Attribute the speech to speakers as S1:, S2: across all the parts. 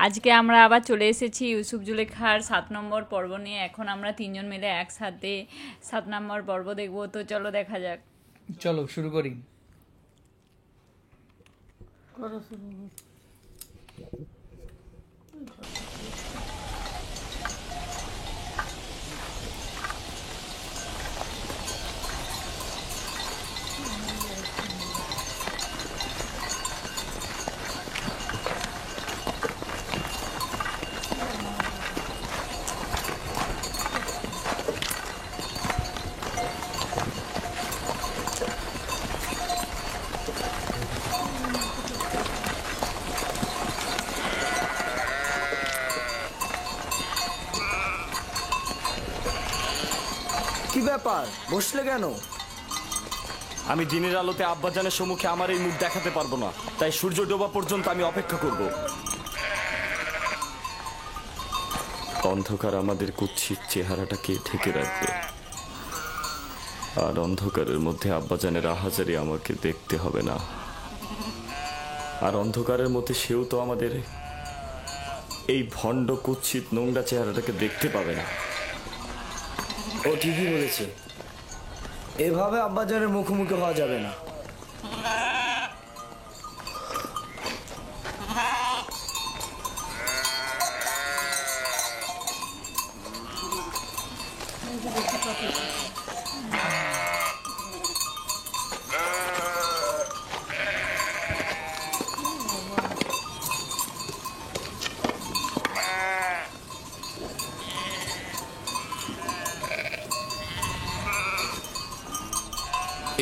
S1: আজকে আমরা আবার চলে এসেছি ইউসুফ জুলেখার 7 নম্বর পর্ব নিয়ে। এখন আমরা তিনজন মিলে একসাথে 7 নম্বর পর্ব দেখবো। তো চলো দেখা যাক।
S2: চলো শুরু করি।
S3: কি ব্যাপার, বসলে কেন?
S4: আমি দিনের আলোতে আব্বাজানের সম্মুখে আমার এই মুখ দেখাতে পারবো না, তাই সূর্য ডোবা পর্যন্ত আমি অপেক্ষা করব। অন্ধকার আমাদের কুৎসিত চেহারাটাকে ঢেকে রাখবে, আর অন্ধকারের মধ্যে আব্বাজানের আহাজারি আমাকে দেখতে হবে না। আর অন্ধকারের মধ্যে সেও তো আমাদের এই ভণ্ড কুৎসিত নোংরা চেহারাটাকে দেখতে পাবে না।
S3: ও ঠিকই বলেছে, এভাবে আব্বাজানের মুখোমুখি হওয়া যাবে না।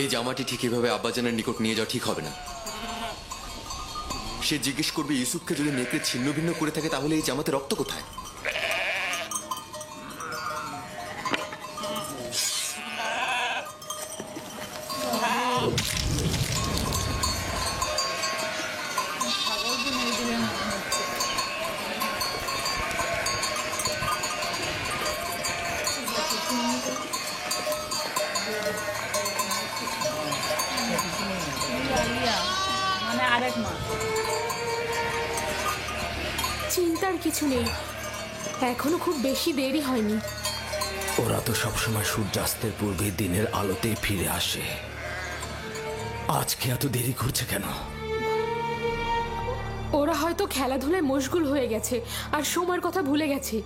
S5: এই জামাটি ঠিক এভাবে আব্বাজানের নিকট নিয়ে যাওয়া ঠিক হবে না। সে জিজ্ঞেস করবে ইউসুফকে যদি নেকড়ে ছিন্ন ভিন্ন করে থাকে তাহলে এই জামাতে রক্ত কোথায়?
S1: মানে আরেক মা।
S6: চিন্তার কিছু নেই, এখনো খুব বেশি দেরি হয়নি।
S3: ওরা তো সবসময় সূর্যাস্তের পূর্বে দিনের আলোতেই ফিরে আসে, আজকে এত দেরি করছে কেন?
S6: ওরা হয়তো খেলাধুলায় মশগুল হয়ে গেছে আর সময়ের কথা ভুলে গেছে।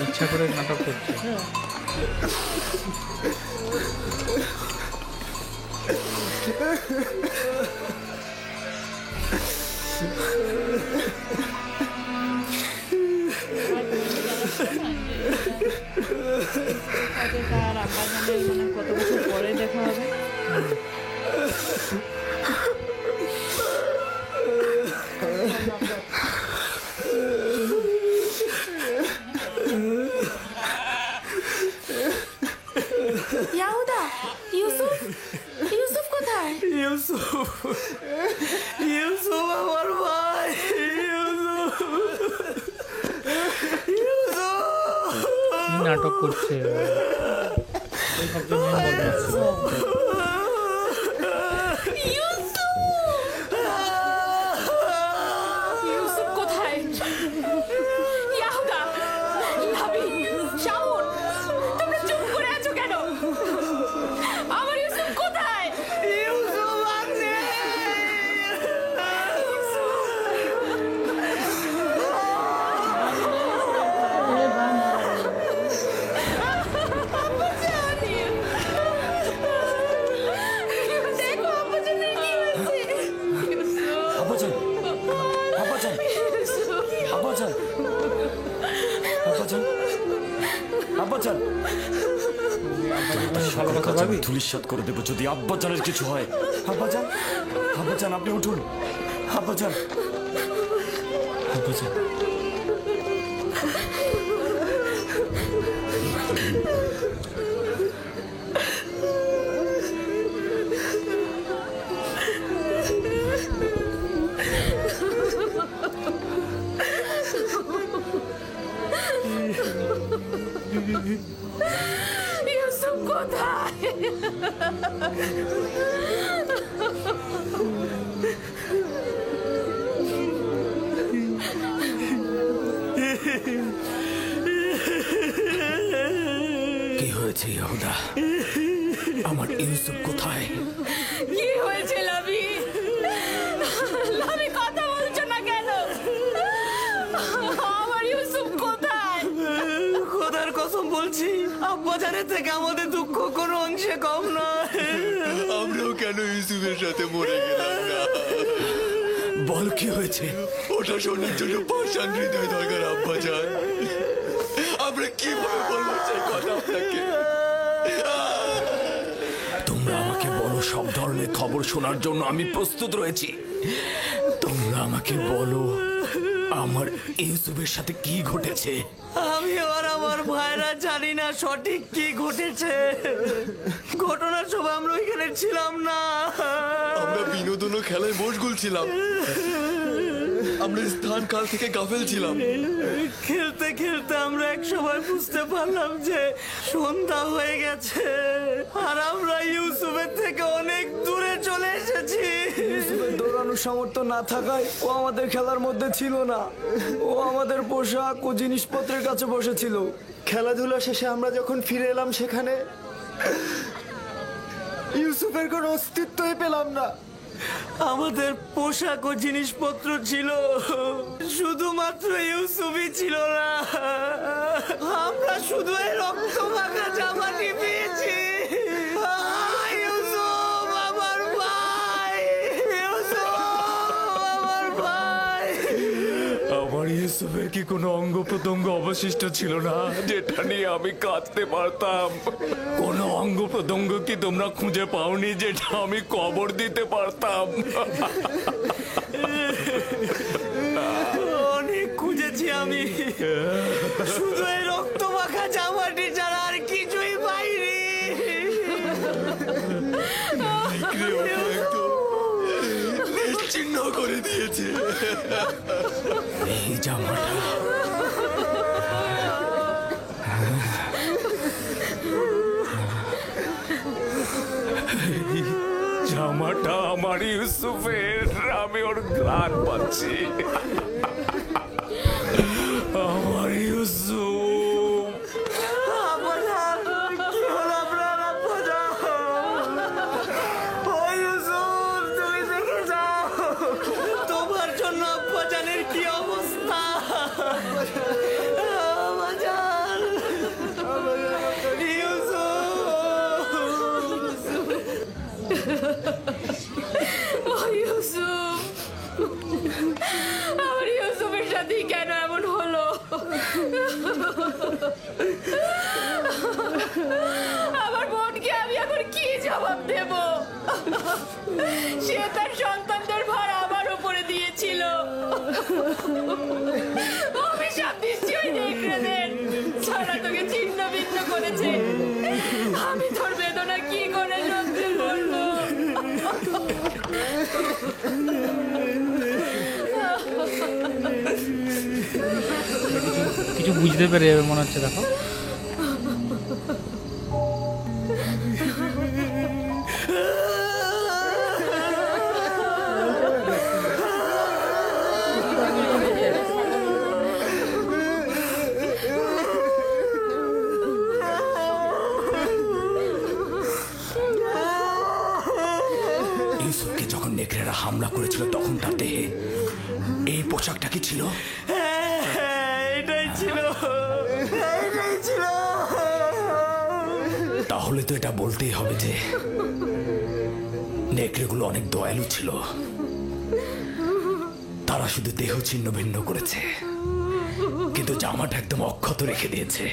S2: ইচ্ছা করে নাটক করছে।
S1: তার আব্বাজানের মানে কত বছর পরে দেখা হবে।
S6: ইয়াহুদা, ইউসুফ, ইউসুফ কোথায়?
S3: ইউসুফ, ইউসুফ আমার ভাই, ইউসুফ, ইউসুফ।
S2: কি নাটক করছে?
S6: ইউসুফ কোথায়? ইয়াহুদা, লাবি, শাওল,
S4: আব্বাজান
S2: ভালো কথা ভাবি।
S4: ধুলিস্বাদ করে দেবো যদি আব্বাজানের কিছু হয়। আব্বাজান, আব্বাজান আপনি উঠুন। আব্বাজান, আব্বাজান।
S6: ইউসুফ কোথায়?
S3: কি হয়েছে ইয়াহুদা? আমার ইউসুফ কোথায়?
S6: কি হয়েছে লাভি? লাভি কথা বলছো না কেন? আমার ইউসুফ কোথায়?
S7: খোদার কসম বলছি, আব্বাজানের থেকে আমাদের দুঃখ কোনো অংশে কম নয়।
S5: আমরাও কেন ইউসুফের সাথে মরে গেলাম না?
S3: বল কি হয়েছে?
S5: ওটা শোনার জন্য পাষাণ হৃদয় দরকার আব্বাজান। আমরা কিভাবে বলবো সেই কথা আপনাকে?
S3: তোমরা আমাকে বলো, সব ধরনের খবর শোনার জন্য আমি প্রস্তুত রয়েছি। তোমরা আমাকে বলো আমার ইউসুফের সাথে কি ঘটেছে।
S7: আমি আর আমার ভাইরা জানি না সঠিক কি ঘটেছে। ঘটনার সময় আমরা ওইখানে ছিলাম না।
S5: আমরা বিনোদন ও খেলায় মশগুল ছিলাম। আমরা স্থান কাল থেকে গাফেল ছিলাম।
S7: খেলতে খেলতে আমরা এক সময় বুঝতে পারলাম যে সন্ধ্যা হয়ে গেছে আর আমরা ইউসুফের থেকে অনেক দূরে চলে এসেছি। ইউসুফের দৌড়ানোর সামর্থ্য না থাকায় ও আমাদের খেলার মধ্যে ছিল না। ও আমাদের পোশাক ও জিনিসপত্রের কাছে বসেছিল। খেলাধুলা শেষে আমরা যখন ফিরে এলাম সেখানে ইউসুফের কোনো অস্তিত্বই পেলাম না। আমাদের পোশাক ও জিনিসপত্র ছিল, শুধুমাত্র ইউসুফই ছিল না। আমরা শুধু এই রক্ত মাখা জামাটি পেয়েছি। ইউসুফ আমার ভাই, ইউসুফ আমার ভাই।
S3: আমার ইউসুফের কি কোনো অঙ্গ প্রত্যঙ্গ অবশিষ্ট ছিল না যেটা নিয়ে আমি কাঁদতে পারতাম? কোনো অঙ্গ প্রত্যঙ্গ কি তোমরা খুঁজে পাওনি যেটা আমি কবর দিতে পারতাম?
S7: অনেক খুঁজেছি আমি, শুধু এই রক্ত মাখা জামাটি ছাড়া আর কিছুই পাইনি।
S5: নিশ্চিহ্ন করে দিয়েছে।
S3: এই জামাটা জামাটা আমার ইউসুফের। আমি ওর ঘ্রাণ পাচ্ছি। আমার ইউসুফ।
S7: আব্বাজান, কি হলো আপনার? আব্বাজান, ও ইউসুফ, তুমি দেখে যাও তোমার জন্য আব্বাজানের কি অবস্থা। আব্বাজান,
S6: ও ইউসুফ, আমার ইউসুফের সাথে কেন এমন হলো? আমার বোনকে আমি এখন কি জবাব দেব? সে তার সন্তানদের ভার আমার উপরে দিয়েছিল। অভিশাপ দিচ্ছি ওই নেকড়েদের, সারা তোকে ছিন্ন ভিন্ন করেছে। আমি তোর বেদনা কি করে সহ্য করবো?
S2: কিছু বুঝতে পেরে যাবে মনে হচ্ছে। দেখো
S3: ইউসুফকে যখন নেকড়েরা হামলা করেছিল তখন তার দেহে এই পোশাকটা কি ছিল?
S7: এটাই ছিল, এটাই ছিল।
S3: তাহলে তো এটা বলতেই হবে যে নেকড়েগুলো অনেক দয়ালু ছিল। তারা শুধু দেহ ছিন্ন ভিন্ন করেছে, কিন্তু জামাটা একদম অক্ষত রেখে দিয়েছে।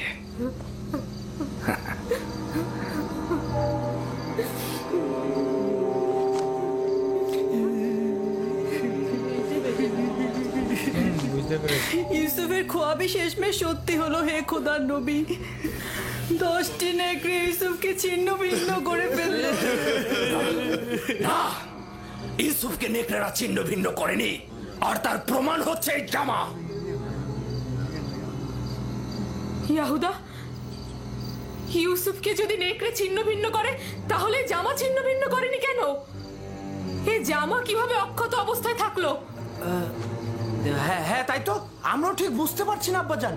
S2: বুঝতে পেরেছি।
S6: ইউসুফের খোয়াবি শেষমেশ সত্যি হলো, হে খোদার নবী। 10টি নেকড়ে ইউসুফকে ছিন্ন ভিন্ন করে ফেললো।
S3: না, ইউসুফকে নেকড়েরা ছিন্ন ভিন্ন করেনি, আর তার প্রমাণ হচ্ছে এই জামা।
S6: ইয়াহুদা, ইউসুফকে যদি নেকড়ে ছিন্ন ভিন্ন করে, তাহলে জামা ছিন্ন ভিন্ন করেনি কেন? এই জামা কিভাবে অক্ষত অবস্থায় থাকলো?
S7: হ্যাঁ হ্যাঁ, তাই তো আমরাও ঠিক বুঝতে পারছি না আব্বাজান।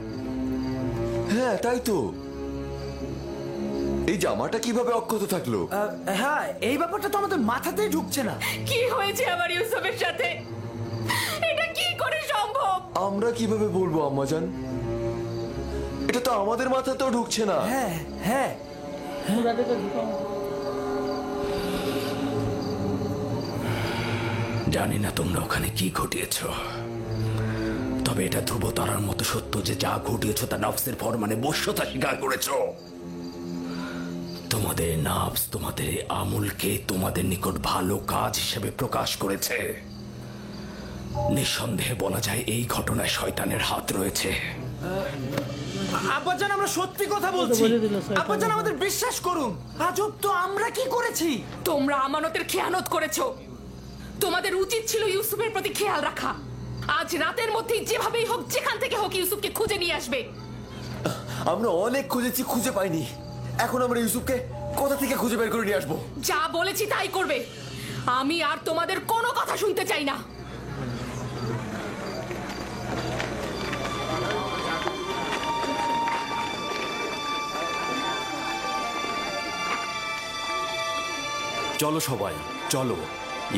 S5: হ্যাঁ তাই তো, এই জামাটা কিভাবে অক্ষত থাকলো?
S7: হ্যাঁ, এই ব্যাপারটা তো আমাদের মাথাতেই ঢুকছে না।
S6: কি হয়েছে আবার ইউসুফের সাথে? এটা কি করে সম্ভব?
S5: আমরা কিভাবে বলবো আম্মাজান, এটা তো আমাদের মাথাতেও ঢুকছে না।
S7: হ্যাঁ হ্যাঁ,
S3: জানি না তোমরা ওখানে কি ঘটিয়েছ, তবে এটা ধ্রুব তারার মতো সত্য যে যা ঘটিয়েছ তা নফসের ফরমানে বশ্যতা স্বীকার করেছ। তোমাদের নফস তোমাদের আমলকে তোমাদের নিকট ভালো কাজ হিসেবে প্রকাশ করেছে। নিঃসন্দেহে বলা যায় এই ঘটনায় শয়তানের হাত রয়েছে।
S7: আব্বাজান আমরা সত্যি কথা বলছি। আব্বাজান আমাদের বিশ্বাস করুন। আজব তো, আমরা কি করেছি?
S6: তোমরা আমানতের খেয়ানত করেছো। তোমাদের উচিত ছিল ইউসুফের প্রতি খেয়াল রাখা। আজ রাতের মধ্যেই যেভাবেই হোক, যেখান থেকে হোক, ইউসুফকে খুঁজে নিয়ে আসবে।
S5: আমরা অনেক খুঁজেছি, খুঁজে পাইনি। এখন আমরা ইউসুফকে কোথা থেকে খুঁজে বের করে নিয়ে আসবো?
S6: যা বলেছি তাই করবে। আমি আর তোমাদের কোনো কথা শুনতে চাই না।
S8: চলো সবাই, চলো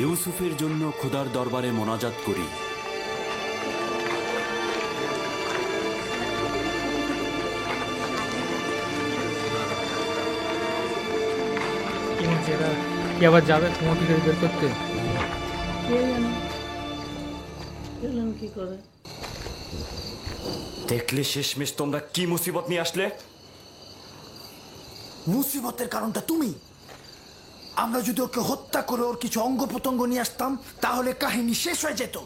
S8: ইউসুফের জন্য খোদার দরবারে মোনাজাত করি।
S2: কি হচ্ছে এরা? কি আবার যাবে কুমো থেকে বের করতে?
S4: দেখলে শেষমেশ তোমরা কি মুসিবত নিয়ে আসলে?
S7: মুসিবতের কারণটা তুমি। আমরা যদি ওকে হত্যা করে ওর কিছু অঙ্গ প্রত্যঙ্গ নিয়ে আসতাম, তাহলে কাহিনী শেষ হয়ে যেত।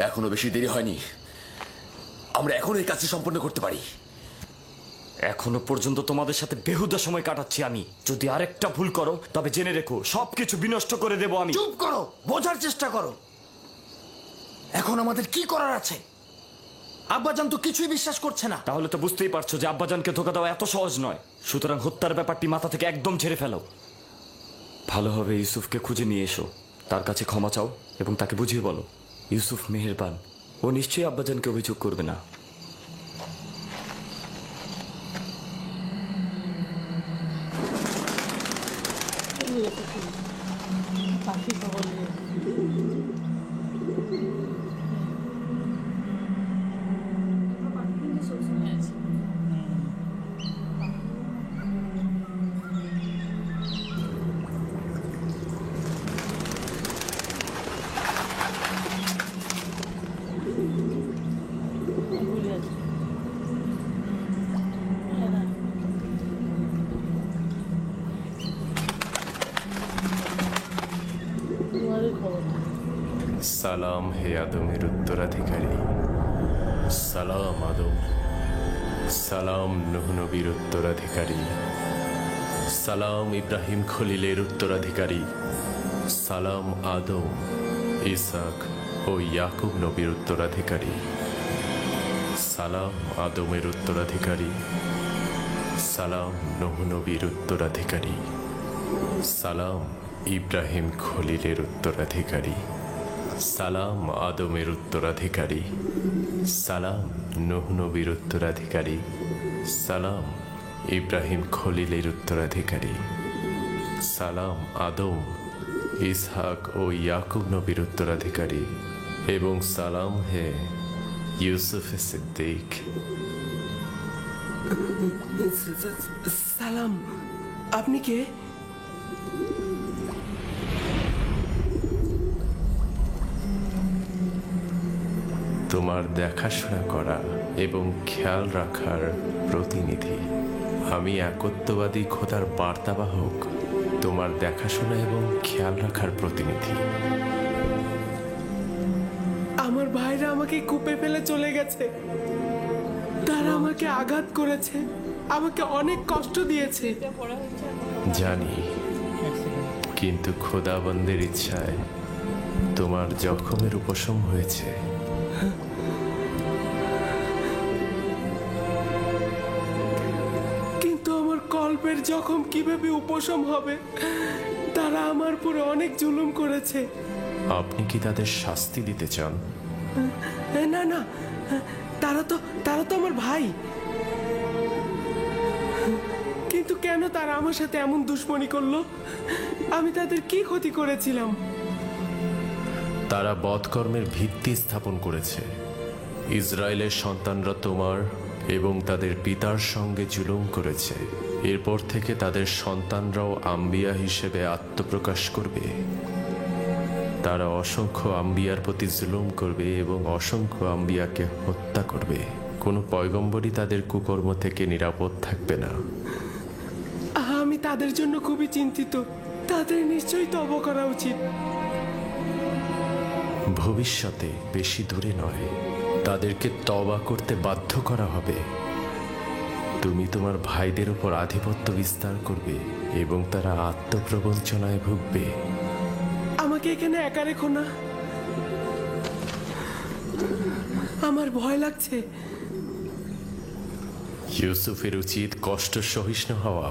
S5: এখনো বেশি দেরি হয়নি, আমরা এখন এই কাজটি সম্পন্ন করতে পারি।
S4: এখনো পর্যন্ত তোমাদের সাথে বেহুদা সময় কাটাচ্ছি আমি। যদি আরেকটা ভুল করো তবে জেনে রেখো সবকিছু বিনষ্ট করে দেব আমি।
S7: চুপ করো, বোঝার চেষ্টা করো। এখন আমাদের কি করার আছে? আব্বাজান তো কিছুই বিশ্বাস করছে না।
S4: তাহলে তো বুঝতেই পারছো যে আব্বাজানকে ধোকা দেওয়া এত সহজ নয়। সুতরাং হত্যার ব্যাপারটি মাথা থেকে একদম ঝেড়ে ফেলো। ভালোভাবে ইউসুফকে খুঁজে নিয়ে এসো, তার কাছে ক্ষমা চাও এবং তাকে বুঝিয়ে বলো ইউসুফ মেহেরবান, ও নিশ্চয়ই আব্বাজানকে অভিযোগ করবে না।
S9: সালাম হে আদমের উত্তরাধিকারী, সালাম আদম, সালাম নূহ নবীর উত্তরাধিকারী, সালাম ইব্রাহিম খলিলের উত্তরাধিকারী, সালাম আদম, ইসাক ও ইয়াকুব নবীর উত্তরাধিকারী, সালাম আদমের উত্তরাধিকারী, সালাম নূহ নবীর উত্তরাধিকারী, সালাম ইব্রাহিম খলিলের উত্তরাধিকারী, সালাম আদমের উত্তরাধিকারী, সালাম নূহ নবীর উত্তরাধিকারী, সালাম ইব্রাহিম খলিলের উত্তরাধিকারী, সালাম আদম, ইসহাক ও ইয়াকুব নবীর উত্তরাধিকারী, এবং সালাম হে ইউসুফ সিদ্দিক।
S7: সালাম, আপনি কে?
S9: তোমার দেখাশোনা করা এবং খেয়াল রাখার প্রতিনিধি আমি একত্ববাদী খোদার বার্তাবাহক, তোমার দেখাশোনা এবং খেয়াল রাখার প্রতিনিধি।
S7: আমার ভাইরা আমাকে কূপে ফেলে চলে গেছে। তারা আমাকে আঘাত করেছে, আমাকে অনেক কষ্ট দিয়েছে।
S9: জানি, কিন্তু খোদাবন্দের ইচ্ছায় তোমার জখমের উপশম হয়েছে।
S7: কিন্তু আমার কল্পের জখম কিভাবে উপশম হবে? তারা আমার উপরে অনেক জুলুম করেছে।
S9: আপনি কি তাদের শাস্তি দিতে চান?
S7: না না, তারা তো আমার ভাই। কিন্তু কেন তারা আমার সাথে এমন দুশ্মনী করলো? আমি তাদের কি ক্ষতি করেছিলাম?
S9: তারা বধকর্মের ভিত্তি স্থাপন করেছে। ইসরায়েলের সন্তানরা তোমার এবং তাদের পিতার সঙ্গে জুলুম করেছে। এরপর থেকে তাদের সন্তানরাও আম্বিয়া হিসেবে আত্মপ্রকাশ করবে। তারা অসংখ্য আম্বিয়ার প্রতি জুলুম করবে এবং অসংখ্য আম্বিয়াকে হত্যা করবে। কোনো পয়গম্বরই তাদের কুকর্ম থেকে নিরাপদ থাকবে না।
S7: আমি তাদের জন্য খুবই চিন্তিত। তাদের নিশ্চয়ই তওবা করা উচিত।
S9: ভবিষ্যতে বেশি দূরে নয়, তাদেরকে তওবা করতে বাধ্য করা হবে। তুমি তোমার ভাইদের উপর আধিপত্য বিস্তার করবে এবং তারা আত্মপ্রবঞ্চনায় ভুগবে।
S7: আমাকে এখানে একা রেখো না, আমার ভয় লাগছে।
S9: ইউসুফের উচিত কষ্ট সহিষ্ণু হওয়া।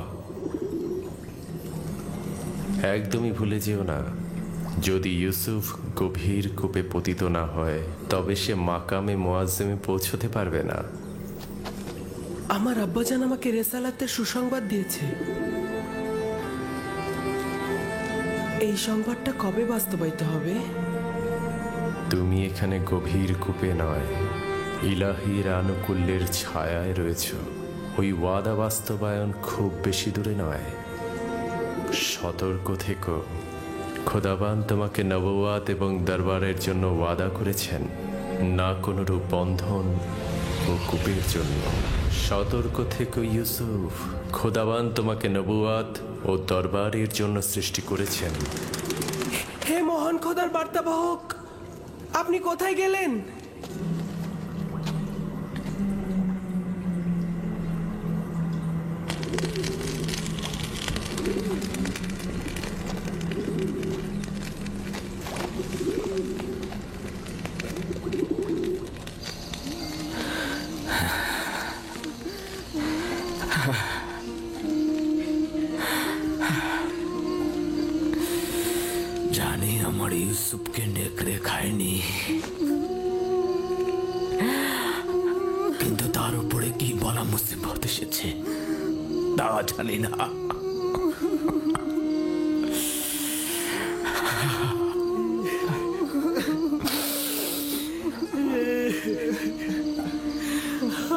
S9: একদমই ভুলে যেও না, যদি ইউসুফ গভীর কূপে পতিত না হয় তবে সে মাকামে মুআজ্জমে পৌঁছতে পারবে না।
S7: আমার আব্বাজান আমাকে রেসালাতের সুসংবাদ দিয়েছে। এই সংবাদটা কবে বাস্তবায়িত হবে?
S9: তুমি এখানে গভীর কূপে নয়, ইলাহির আনুকূল্যের ছায়ায় রয়েছ। ওই ওয়াদা বাস্তবায়ন খুব বেশি দূরে নয়। সতর্ক থেকো, খোদাবান তোমাকে নবুয়াত এবং দরবারের জন্য ওয়াদা করেছেন, না কোনরূপ বন্ধন ও কূপের জন্য। সতর্ক থেকো ইউসুফ, খোদাবান তোমাকে নবুয়াত ও দরবারের জন্য সৃষ্টি করেছেন।
S7: হে মহান খোদার বার্তাবাহক, আপনি কোথায় গেলেন?
S5: জানি আমার ইউসুফকে নেকড়ে খায়নি, কিন্তু তার উপরে কি বলা মুসিবত এসেছে তা জানি না।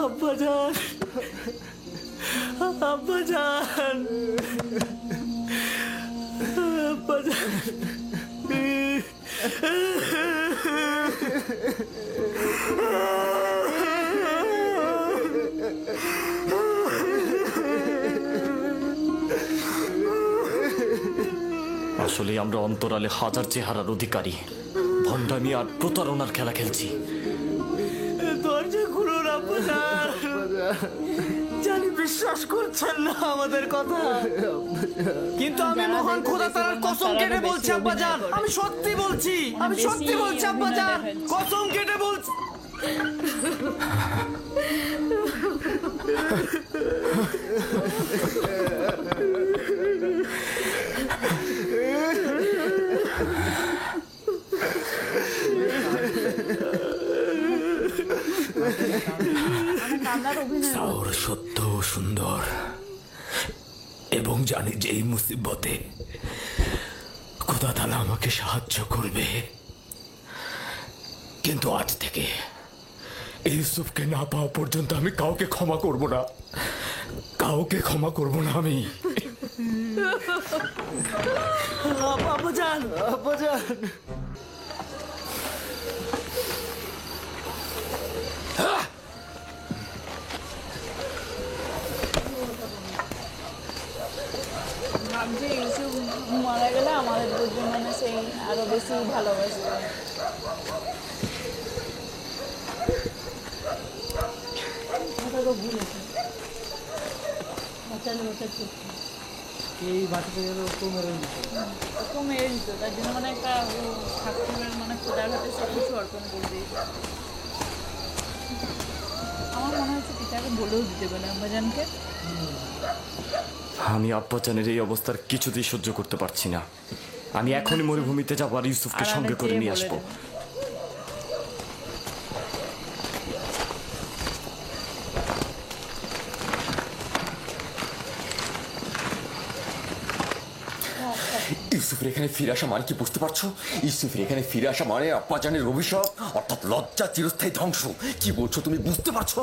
S7: আব্বাজান, আব্বাজান, আব্বাজান।
S4: আসলে আমরা অন্তরালে হাজার চেহারার অধিকারী, ভণ্ডামি আর প্রতারণার খেলা খেলছি।
S7: দরজা খুলুন আব্বাজান। জানি বিশ্বাস করছেন না আমাদের কথা, কিন্তু আমি মহান খোদা তাআলার কসম কেটে বলছি আব্বাজান, আমি সত্যি বলছি, আমি সত্যি বলছি আব্বাজান, কসম কেটে বলছি।
S5: সাওর সত্য ও সুন্দর, এবং জানি যে এই মুসিবতে খোদা তাআলা আমাকে সাহায্য করবে। কিন্তু আজ থেকে ইউসুফকে না পাওয়া পর্যন্ত আমি কাউকে ক্ষমা করব না, কাউকে ক্ষমা করব না আমি।
S7: আব্বাজান, আব্বাজান।
S1: ভাবছি ইউসুফ মারা গেলে আমাদের দুজন মানে সেই আরো বেশি ভালোবাসবে।
S2: এই বাচ্চাটা গেলে ওকেও মেরে দিত।
S1: ওকেও মেরে দিত, তার জন্য মানে একটা ও ঠাকুরের মানে খোদার হাতে সব কিছু অর্পণ করে দিয়েছে। আমার মনে হচ্ছে পিতাকে বলেও দিতে পারে আব্বাজানকে।
S4: আমি আব্বাজানের এই অবস্থার কিছুতেই সহ্য করতে পারছি না। আমি এখনই মরুভূমিতে যাবো আর ইউসুফকে সঙ্গে করে নিয়ে আসবো।
S10: ইউসুফের এখানে ফিরে আসা মানে কি বুঝতে পারছো? ইউসুফের এখানে ফিরে আসা মানে আব্বাজানের অভিশাপ, অর্থাৎ লজ্জা, চিরস্থায়ী ধ্বংস। কি বলছো তুমি, বুঝতে পারছো?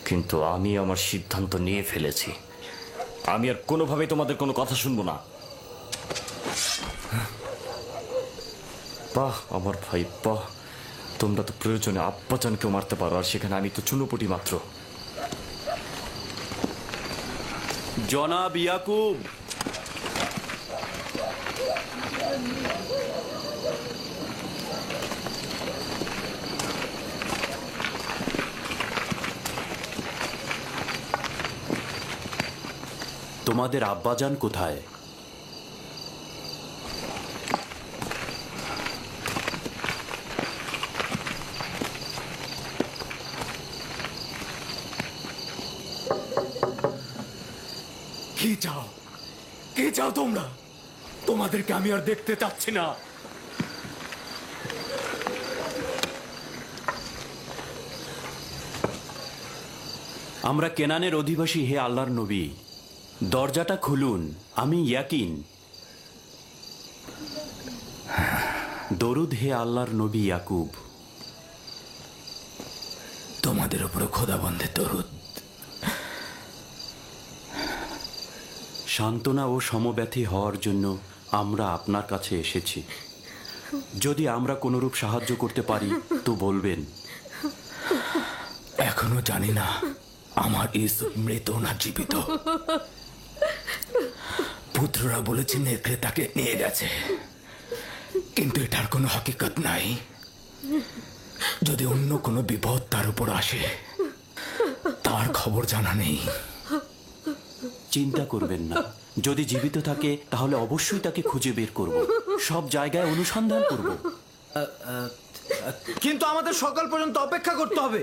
S4: কিন্তু আমি আমার সিদ্ধান্ত নিয়ে ফেলেছি। আমি আর কোনোভাবেই তোমাদের কোনো কথা শুনবো না। বাহ আমার ভাই বাহ, তোমরা তো প্রয়োজনে আব্বাজানকেও মারতে পারো, আর সেখানে আমি তো চুনোপুটি মাত্র।
S8: জনাব ইয়াকুব, তোমাদের আব্বাজান কোথায়?
S3: কি চাও? কি চাও তোমরা? তোমাদেরকে আমি আর দেখতে চাচ্ছি না।
S8: আমরা কেনানের অধিবাসী, হে আল্লাহর নবী, দরজাটা খুলুন। আমি ইয়াকিন। দরুদ হে আল্লাহর নবী ইয়াকুব।
S5: তোমাদের উপরে খোদাবন্ধের দরুদ।
S8: সান্ত্বনা ও সমব্যথী হওয়ার জন্য আমরা আপনার কাছে এসেছি। যদি আমরা কোনরূপ সাহায্য করতে পারি তো বলবেন।
S5: এখনো জানি না আমার ইউসুফ মৃত না জীবিত। পুত্ররা বলেছে নেকড়ে তাকে নিয়ে গেছে, কিন্তু এটার কোনো হকিকত নাই। যদি অন্য কোনো বিপদ তার উপর আসে, তার খবর জানা নেই।
S8: চিন্তা করবেন না, যদি জীবিত থাকে তাহলে অবশ্যই তাকে খুঁজে বের করব। সব জায়গায় অনুসন্ধান করব।
S7: কিন্তু আমাদের সকাল পর্যন্ত অপেক্ষা করতে হবে।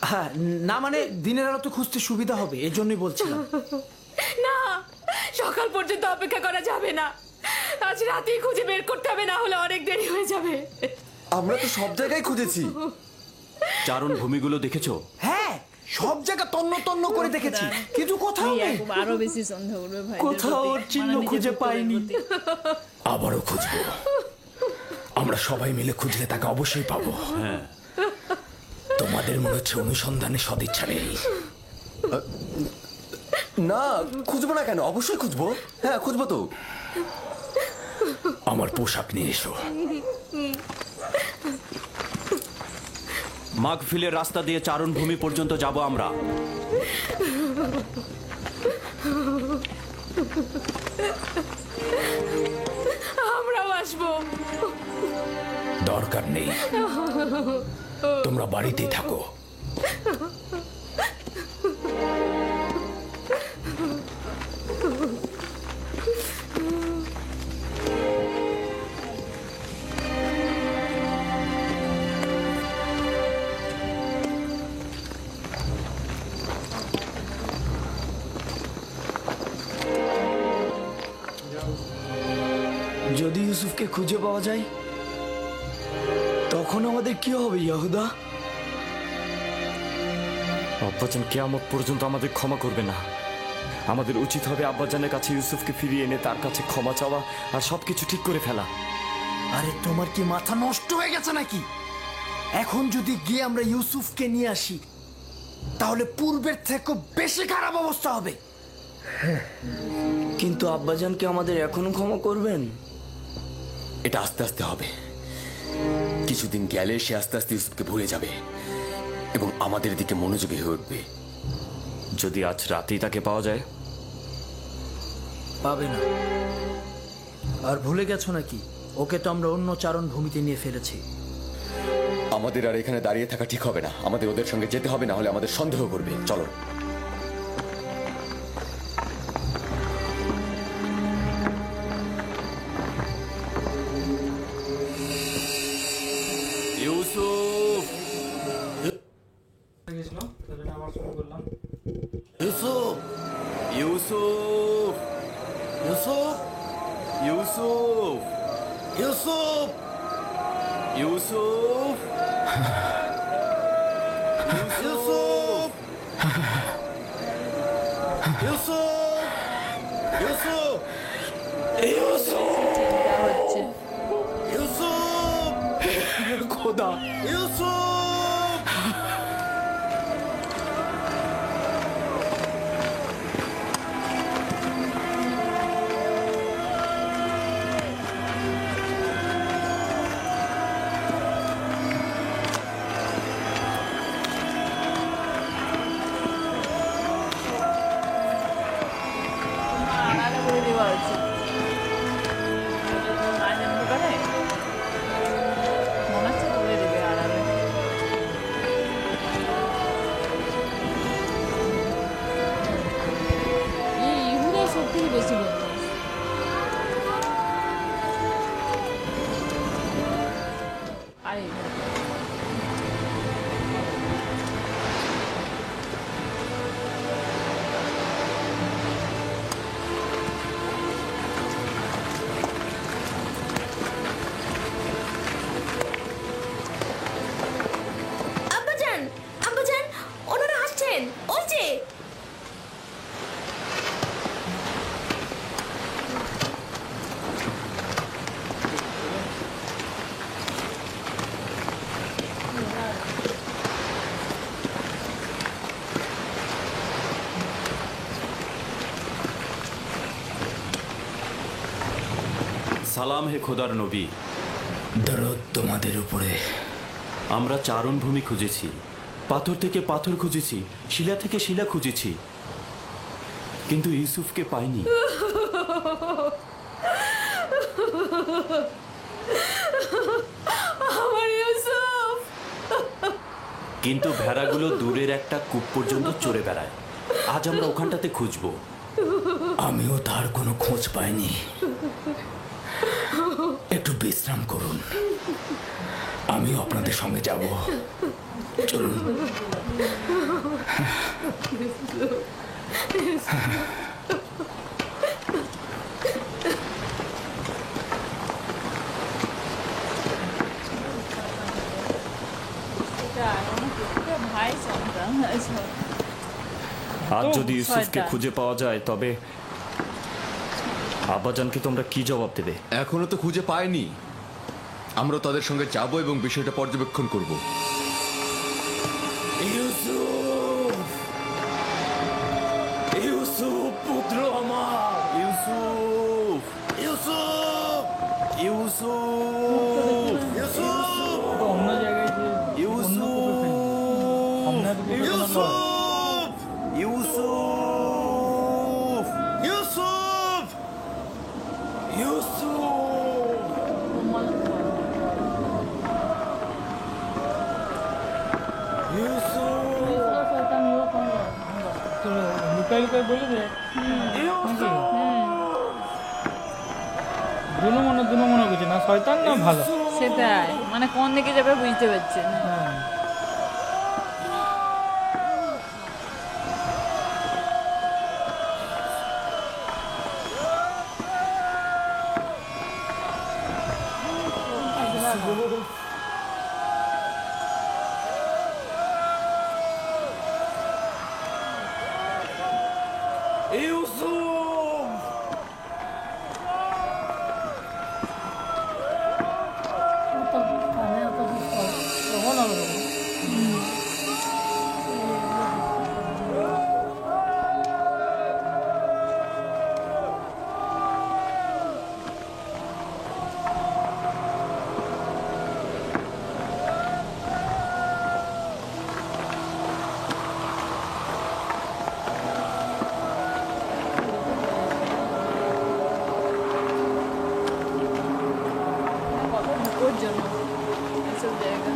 S7: হ্যাঁ, না মানে দিনের আলো তো খুঁজতে সুবিধা হবে, এই জন্যই বলছিলাম।
S6: না, সকাল পর্যন্ত অপেক্ষা করা যাবে না। আজ রাতেই খুঁজে বের করতে হবে, না হলে অনেক দেরি হয়ে যাবে।
S10: আমরা তো সব জায়গায় খুঁজেছি।
S8: চারণ ভূমিগুলো দেখেছো?
S7: হ্যাঁ, সব জায়গা তন্ন তন্ন করে দেখেছি, কিন্তু কোথাও নেই।
S1: আরো বেশি সন্দেহ করবে ভাই,
S7: কোথাও ওর চিহ্ন খুঁজে পাইনি।
S5: আবারও খুঁজবো। আমরা সবাই মিলে খুঁজলে তাকে অবশ্যই পাবো।
S8: হ্যাঁ।
S5: তোমাদের মনে হচ্ছে অনুসন্ধানে সদিচ্ছা নেই।
S10: না, খুঁজবো না কেন? অবশ্যই খুঁজবো। হ্যাঁ, খুঁজবো তো।
S5: আমার পোশাক নিয়ে এসো।
S8: মাগফিলের রাস্তা দিয়ে চারণ ভূমি পর্যন্ত যাব আমরা।
S6: আমরাও আসবো।
S5: দরকার নেই, তোমরা বাড়িতেই থাকো।
S7: যদি ইউসুফকে খুঁজে পাওয়া যায় তখন আমাদের কি হবে ইয়াহুদা?
S4: আব্বাজান কিয়ামত পর্যন্ত আমাদের ক্ষমা করবে না। আমাদের উচিত হবে আব্বাজানের কাছে ইউসুফকে ফিরিয়ে এনে তার কাছে ক্ষমা চাওয়া আর সবকিছু ঠিক করে ফেলা।
S7: আরে তোমার কি মাথা নষ্ট হয়ে গেছে নাকি? এখন যদি গিয়ে আমরা ইউসুফকে নিয়ে আসি তাহলে পূর্বের থেকে বেশি খারাপ অবস্থা হবে।
S11: কিন্তু আব্বাজানকে আমাদের এখনো ক্ষমা করবেন?
S10: এটা আস্তে আস্তে হবে। কিছুদিন গেলে সে আস্তে আস্তে ইউসুফকে ভুলে যাবে এবং আমাদের দিকে মনোযোগী হয়ে উঠবে।
S4: যদি আজ রাতেই তাকে পাওয়া যায়
S7: পাবে না। আর ভুলে গেছো নাকি, ওকে তো আমরা অন্য চারণ ভূমিতে নিয়ে ফেলেছি।
S10: আমাদের আর এখানে দাঁড়িয়ে থাকা ঠিক হবে না, আমাদের ওদের সঙ্গে যেতে হবে, না হলে আমাদের সন্দেহ করবে। চলো। ইউসুফ,
S7: ইউসুফ,
S10: ইউসুফ,
S7: ইউসুফ,
S10: ইউসুফ,
S7: ইউসুফ,
S10: ইউসুফ,
S7: ইউসুফ, ইউসুফ, ইউসুফ,
S1: চিন্তা হচ্ছে।
S7: ইউসুফ,
S3: খোদা,
S7: ইউসুফ।
S1: আড়ালে করে দেওয়া উচিত। মা জানতে পারে, মনে হচ্ছে করে দেবে আড়ালে। এই ইহুদা সত্যি বেশি বদমাস। আরে
S12: আব্বাজান, আব্বাজান, ওনারা আসছেন, ওই যে।
S8: সালাম হে খোদার নবী।
S5: দরদ তোমাদের উপরে।
S8: আমরা চারণভূমি খুঁজেছি, পাথর থেকে পাথর খুঁজেছি, শিলা থেকে শিলা খুঁজেছি, কিন্তু ইউসুফকে পাইনি।
S6: আমার ইউসুফ।
S8: কিন্তু ভেড়াগুলো দূরের একটা কূপ পর্যন্ত চড়ে বেড়ায়। আজ আমরা ওখানটাতে খুঁজবো।
S5: আমিও তার কোনো খোঁজ পাইনি। একটু বিশ্রাম করুন, আমিও আপনাদের সঙ্গে যাব। চলুন।
S1: ভাই সন্তান
S4: আজ যদি ইউসুফকে
S1: শয়তান।
S4: খুঁজে পাওয়া যায় তবে আব্বাজানকে তোমরা কি জবাব দেবে?
S10: এখনো তো খুঁজে পাইনি। আমরা তাদের সঙ্গে যাব এবং বিষয়টা পর্যবেক্ষণ করব।
S3: ইউসুফ, ইউসুফ পুত্র আমার,
S8: ইউসুফ,
S7: ইউসুফ,
S8: ইউসুফ,
S7: ইউসুফ,
S2: অন্য জায়গায় যে
S8: ইউসুফ,
S7: ইউসুফ,
S8: ইউসুফ,
S7: ইউসুফ,
S3: ইউসুফ,
S2: লুকাই লুকাই বলে দে। দুনো মনে করছে না শয়তান না ভালো।
S1: সেটাই, মানে কোন দিকে যাবে বুঝতে পারছি না।
S2: হ্যাঁ
S1: জায়গা।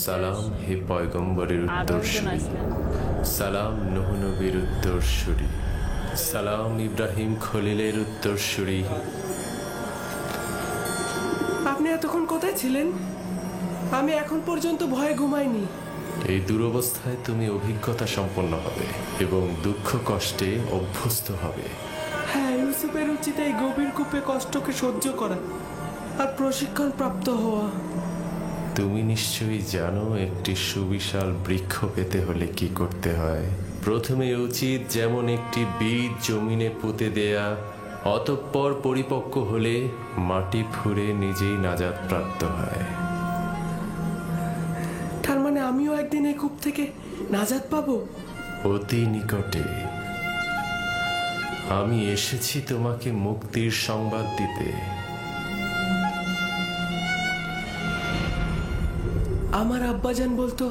S9: সালাম হে পয়গম্বরের উত্তরসূরি, সালাম নূহ নবীর উত্তরসূরি, সালাম ইব্রাহিম খলিলের উত্তরসূরি।
S7: আপনি এতক্ষণ কোথায় ছিলেন? আমি এখন পর্যন্ত ভয়ে ঘুমাইনি।
S9: এই দুরবস্থায় তুমি অভিজ্ঞতা সম্পন্ন হবে এবং দুঃখ কষ্টে অভ্যস্ত হবে।
S7: হ্যাঁ, ইউসুফের উচিত এই গভীর কূপে কষ্টকে সহ্য করা আর প্রশিক্ষণ প্রাপ্ত হওয়া।
S9: তুমি নিশ্চয়ই জানো একটি সুবিশাল বৃক্ষ পেতে হলে কি করতে হয়। প্রথমে উচিত যেমন একটি বীজ জমিনে পুঁতে দেয়া, অতঃপর পরিপক্ক হলে মাটি ফুঁড়ে নিজেই নাজাত প্রাপ্ত হয়।
S7: তার মানে আমিও একদিন এই কূপ থেকে নাজাত পাবো?
S9: অতি নিকটে। আমি এসেছি তোমাকে মুক্তির সংবাদ দিতে।
S7: আমার আব্বাজান বলতো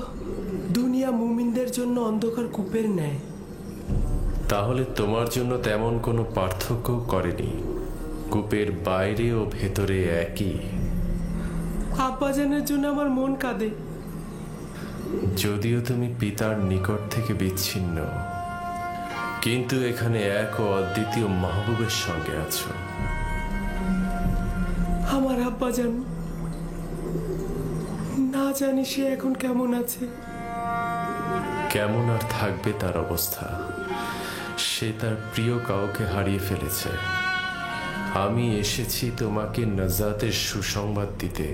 S7: দুনিয়া মুমিনদের জন্য অন্ধকার কূপের ন্যায়।
S9: তাহলে তোমার জন্য তেমন কোনো পার্থক্য করেনি। কূপের বাইরে ও ভেতরে একই।
S7: আব্বাজানের জন্য আমার মন কাঁদে।
S9: যদিও তুমি পিতার নিকট থেকে বিচ্ছিন্ন, কিন্তু এখানে এক ও অদ্বিতীয় মাহবুবের সঙ্গে আছো।
S7: আমার আব্বাজান, না জানি সে এখন কেমন আছে।
S9: কেমন আর থাকবে তার অবস্থা? সে তার প্রিয় কাউকে হারিয়ে ফেলেছে। আমি এসেছি তোমাকে নাজাতের সুসংবাদ দিতে।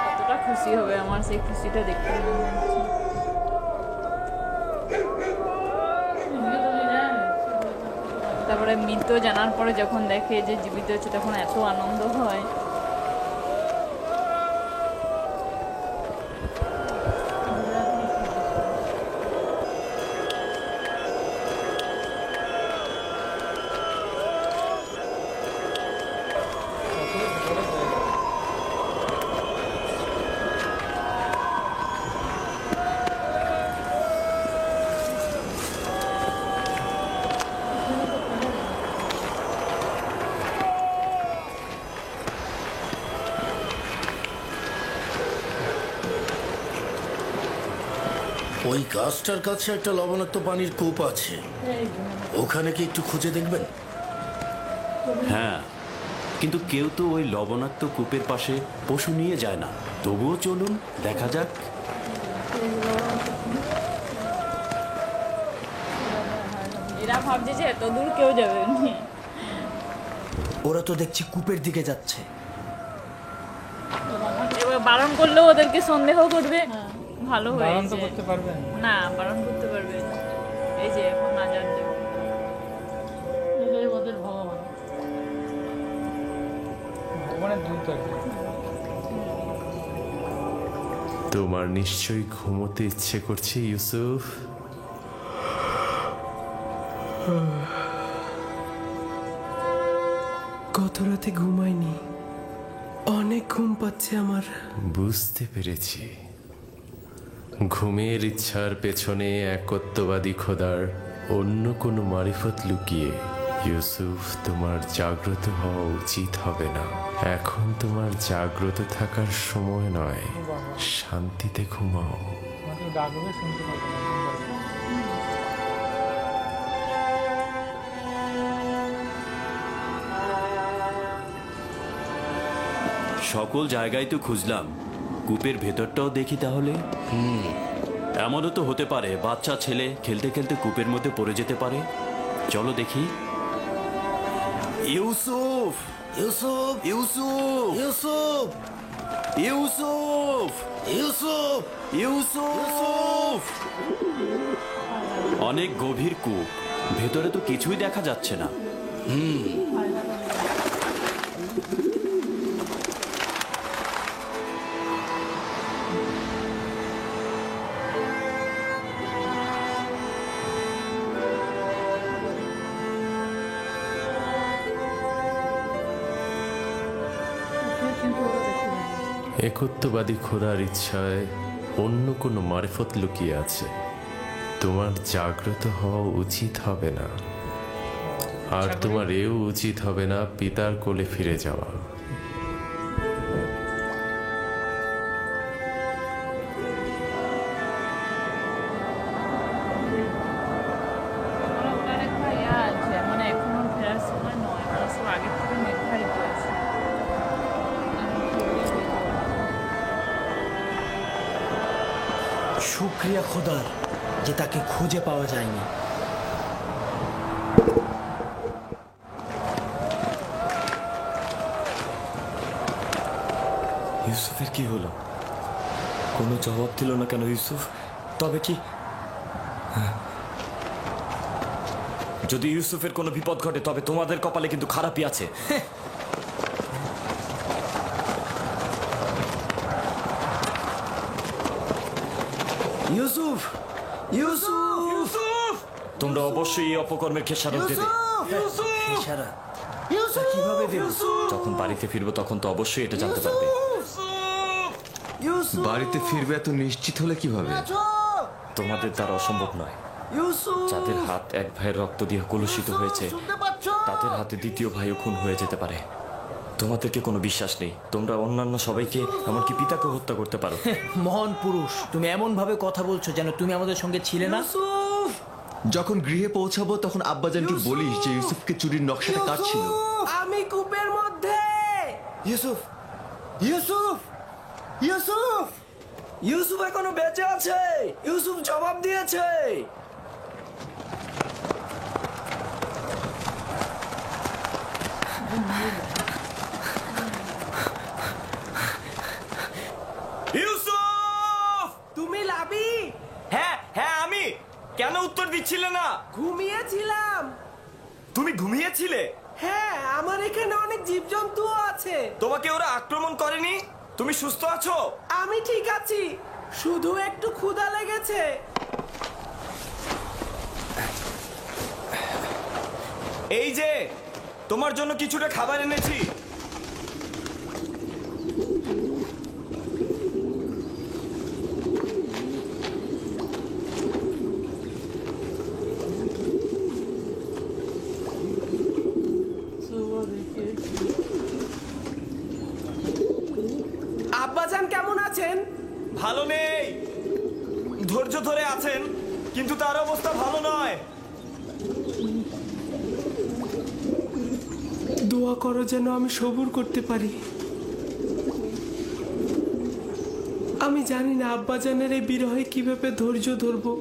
S1: কতটা খুশি হবে, আমার সেই খুশিটা দেখতে মনে হচ্ছে। তারপরে মৃত্যু জানার পরে যখন দেখে যে জীবিত হচ্ছে, তখন এত আনন্দ হয়।
S13: ওই গাছটার কাছে একটা লবণাক্ত পানির কূপ আছে, ওখানে কি একটু খুঁজে দেখবেন?
S8: হ্যাঁ, কিন্তু কেউ তো ওই লবণাক্ত কূপের পাশে পশু নিয়ে যায় না। তবুও চলুন দেখা যাক।
S1: এরা ভাবছে যে এত দূর কেউ যাবে না।
S11: ওরা তো দেখছি কূপের দিকে যাচ্ছে।
S1: এবার বারণ করলেও ওদেরকে সন্দেহ করবে। ভালো
S2: বারণ তো
S1: হয়েছে।
S2: করতে পারবেন
S1: না, বারণ করতে পারবে না। এই যে এখন নাজাত দেব।
S2: এটাই ওদের ভগবান, ভগবানের দূত আর কি।
S9: তোমার নিশ্চয়ই ঘুমোতে ইচ্ছে করছে ইউসুফ।
S7: গত রাতে ঘুমাইনি, অনেক ঘুম পাচ্ছে আমার।
S9: বুঝতে পেরেছি। ঘুমের ইচ্ছার পেছনে একত্ববাদী খোদার অন্য কোনো মারিফত লুকিয়ে। ইউসুফ, তোমার জাগ্রত হওয়া উচিত হবে না। এখন তোমার জাগ্রত থাকার সময় নয়। শান্তিতে ঘুমাও।
S2: আমাকে ডাকবে, শুনতে পাবে না।
S8: সকল জায়গায় তো খুঁজলাম, কূপের ভেতরটাও দেখি তাহলে। এমনও তো হতে পারে বাচ্চা ছেলে খেলতে খেলতে কূপের মধ্যে পড়ে যেতে পারে। চলো দেখি। ইউসুফ,
S13: ইউসুফ,
S8: ইউসুফ,
S13: ইউসুফ,
S8: ইউসুফ,
S13: ইউসুফ,
S8: ইউসুফ। অনেক গভীর কূপ, ভেতরে তো কিছুই দেখা যাচ্ছে না।
S9: একত্ববাদী খোদার ইচ্ছায় অন্য কোনো মারিফত লুকিয়ে আছে। তোমার জাগ্রত হওয়া উচিত হবে না, আর তোমার এও উচিত হবে না পিতার কোলে ফিরে যাওয়া।
S1: মানে এখনো ফেরার সময় নয়, ওরা সব আগে থেকে নির্ধারিত আছে।
S11: শুক্রিয়া খোদার যে তাকে খুঁজে পাওয়া যায়নি।
S4: ইউসুফের কি হলো? কোনো জবাব দিল না কেন ইউসুফ? তবে কি যদি ইউসুফের কোনো বিপদ ঘটে তবে তোমাদের কপালে কিন্তু খারাপই আছে।
S11: ইউসুফ, ইউসুফ,
S4: তোমরা অবশ্যই এই অপকর্মের খেসারত দেবে।
S11: খেসারত কিভাবে দেব?
S4: যখন বাড়িতে ফিরবো তখন তো অবশ্যই এটা জানতে পারবে।
S14: বাড়িতে ফিরবে এত নিশ্চিত হলে কিভাবে?
S4: তোমাদের দ্বারা অসম্ভব নয়। যাদের হাত এক ভাইয়ের রক্ত দিয়ে কলুষিত হয়েছে তাদের হাতে দ্বিতীয় ভাইও খুন হয়ে যেতে পারে। তোমাদেরকে কোনো বিশ্বাস নেই। তোমরা অন্যান্য সবাইকে এমনকি পিতাকে হত্যা করতে পারো।
S11: মহান পুরুষ, তুমি এমন ভাবে কথা বলছো যেন তুমি আমাদের সঙ্গে ছিলে না।
S14: যখন গৃহে পৌঁছাবো তখন আব্বাজানকে বলিস যে ইউসুফকে চুরির নকশাটা কার ছিল।
S7: আমি কূপের মধ্যে।
S11: ইউসুফ, ইউসুফ, ইউসুফ,
S7: ইউসুফ এখনো বেঁচে আছে। ইউসুফ জবাব দিয়েছে।
S3: ইউসুফ!
S7: তুমি লাবি?
S3: হ্যাঁ হ্যাঁ আমি। কেন উত্তর দিচ্ছিলে না?
S7: ঘুমিয়েছিলাম।
S3: তুমি ঘুমিয়েছিলে?
S7: হ্যাঁ, আমার এখানে অনেক জীবজন্তুও আছে।
S3: তোমাকে ওরা আক্রমণ করেনি? তুমি সুস্থ আছো?
S7: আমি ঠিক আছি, শুধু একটু ক্ষুধা লেগেছে।
S3: এই যে তোমার জন্য কিছুটা খাবার এনেছি।
S7: আব্বাজান কেমন আছেন?
S3: ভালো নেই, ধৈর্য ধরে আছেন, কিন্তু তার অবস্থা ভালো নয়।
S7: দোয়া করো যেন আমি সবুর করতে পারি। আমি জানি না আব্বাজানের এই বিরহে কিভাবে ধৈর্য ধরবো।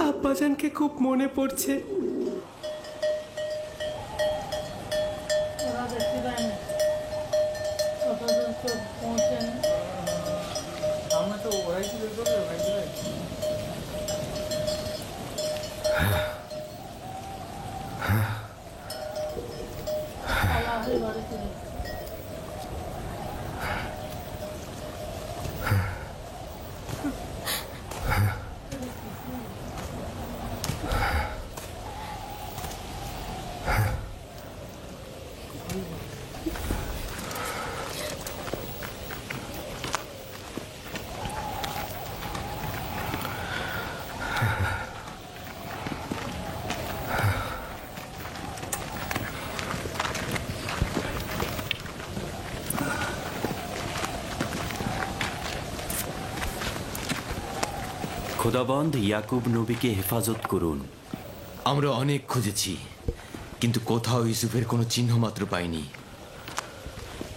S7: আব্বাজানকে খুব মনে পড়ছে।
S2: আমরা তো ওরাই কি বের করবে ভাই?
S8: খোদাবন্দ ইয়াকুব নবীকে হেফাজত করুন।
S14: আমরা অনেক খুঁজেছি, কিন্তু কোথাও ইউসুফের কোনো চিহ্ন মাত্র পাইনি।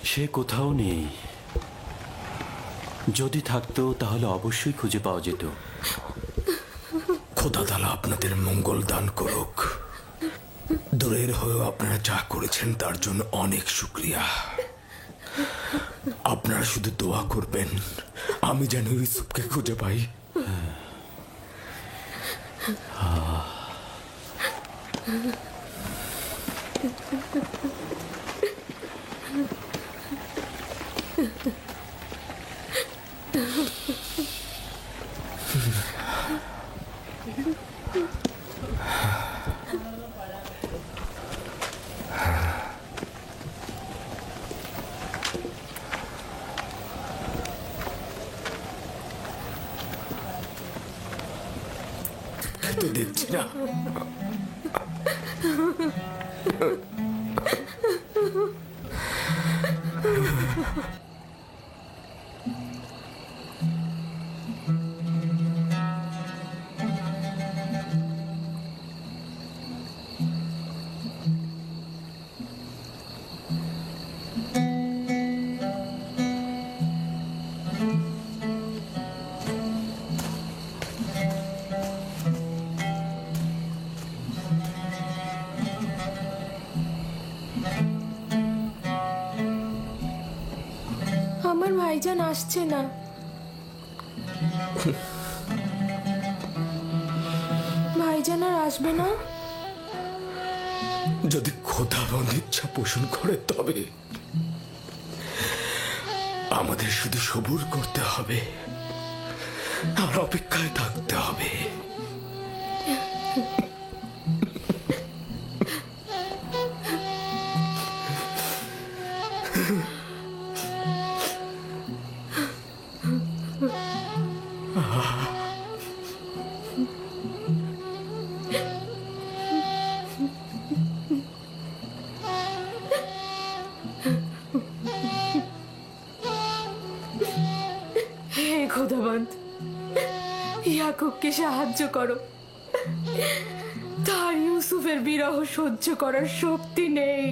S8: সে কোথাও নেই। যদি থাকতো তাহলে অবশ্যই খুঁজে পাওয়া যেত।
S5: খোদা তাআলা আপনাদের মঙ্গল দান করুক। দূরের হয়েও আপনারা যা করেছেন তার জন্য অনেক শুকরিয়া। আপনারা শুধু দোয়া করবেন আমি যেন ইউসুফকে খুঁজে পাই। তো দেখছি না।
S12: আমার ভাইজান আসছে না। ভাইজান আর আসবে না।
S5: যদি খোদা ইচ্ছা পোষণ করে তবে আমাদের শুধু সবুর করতে হবে আর অপেক্ষায় থাকতে হবে।
S12: হে খোদাবন্ত, ইয়াকুবকে সাহায্য করো। তার ইউসুফের বিরহ সহ্য করার শক্তি নেই।